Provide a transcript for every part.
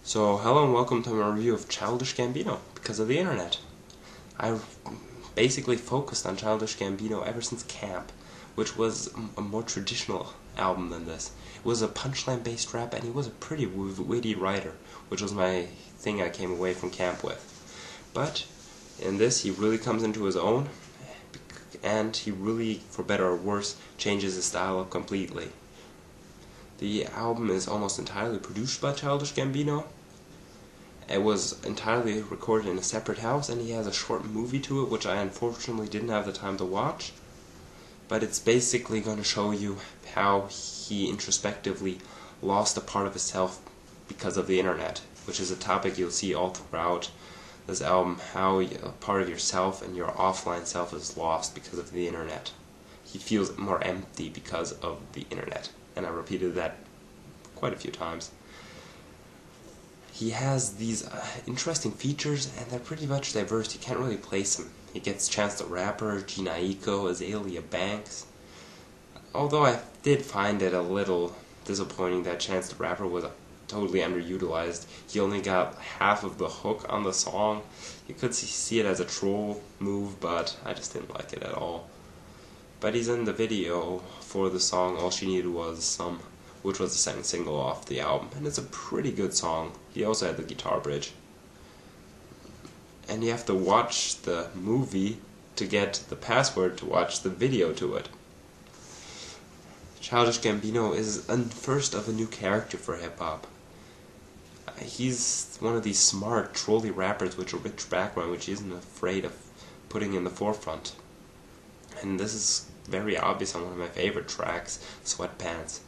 So, hello and welcome to my review of Childish Gambino, because of the internet. I've basically focused on Childish Gambino ever since Camp, which was a more traditional album than this. It was a punchline based rap, and he was a pretty witty writer, which was my thing I came away from Camp with. But in this, he really comes into his own, and he really, for better or worse, changes his style up completely. The album is almost entirely produced by Childish Gambino. It was entirely recorded in a separate house, and he has a short movie to it, which I unfortunately didn't have the time to watch. But it's basically going to show you how he introspectively lost a part of himself because of the internet, which is a topic you'll see all throughout this album, how a part of yourself and your offline self is lost because of the internet. He feels more empty because of the internet, and I repeated that quite a few times. He has these interesting features, and they're pretty much diverse. You can't really place them. He gets Chance the Rapper, Gina Aiko, Azalea Banks. Although I did find it a little disappointing that Chance the Rapper was totally underutilized. He only got half of the hook on the song. You could see it as a troll move, but I just didn't like it at all. But he's in the video for the song All She Needed Was Some, which was the second single off the album, and it's a pretty good song. He also had the guitar bridge. And you have to watch the movie to get the password to watch the video to it. Childish Gambino is the first of a new character for hip-hop. He's one of these smart, trolly rappers with a rich background which he isn't afraid of putting in the forefront. And this is very obvious on one of my favorite tracks, Sweatpants,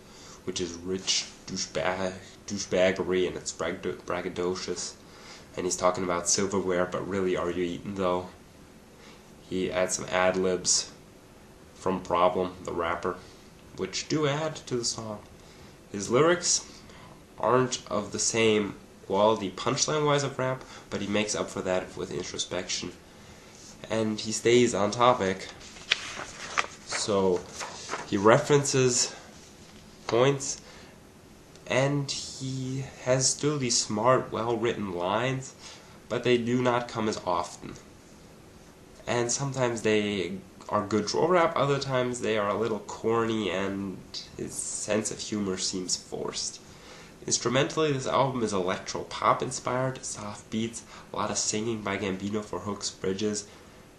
which is rich douchebaggery, and it's braggadocious. And he's talking about silverware, but really, are you eating though? He adds some ad-libs from Problem, the rapper, which do add to the song. His lyrics aren't of the same quality punchline-wise of rap, but he makes up for that with introspection. And he stays on topic. So he references points, and he has still these smart, well-written lines, but they do not come as often. And sometimes they are good troll rap, other times they are a little corny, and his sense of humor seems forced. Instrumentally, this album is electro-pop inspired, soft beats, a lot of singing by Gambino for hooks, bridges,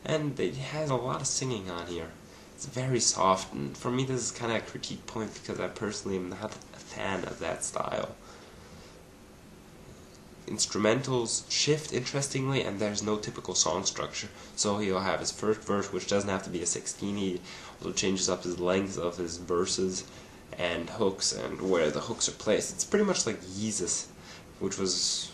and it has a lot of singing on here. It's very soft, and for me this is kind of a critique point because I personally am not a fan of that style. Instrumentals shift interestingly, and there's no typical song structure. So he'll have his first verse, which doesn't have to be a 16. He also changes up his length of his verses and hooks and where the hooks are placed. It's pretty much like Yeezus, which was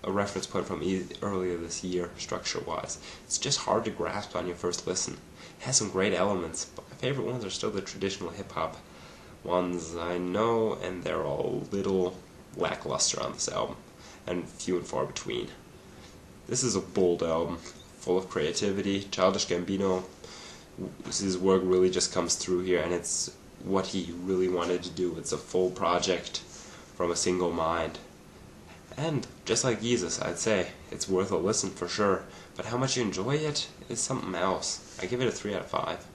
a reference point from earlier this year, structure-wise. It's just hard to grasp on your first listen. It has some great elements, but my favorite ones are still the traditional hip-hop ones I know, and they're all a little lackluster on this album, and few and far between. This is a bold album, full of creativity. Childish Gambino, his work really just comes through here, and it's what he really wanted to do. It's a full project from a single mind. And just like Yeezus, I'd say it's worth a listen for sure, but how much you enjoy it is something else. I give it a 3 out of 5.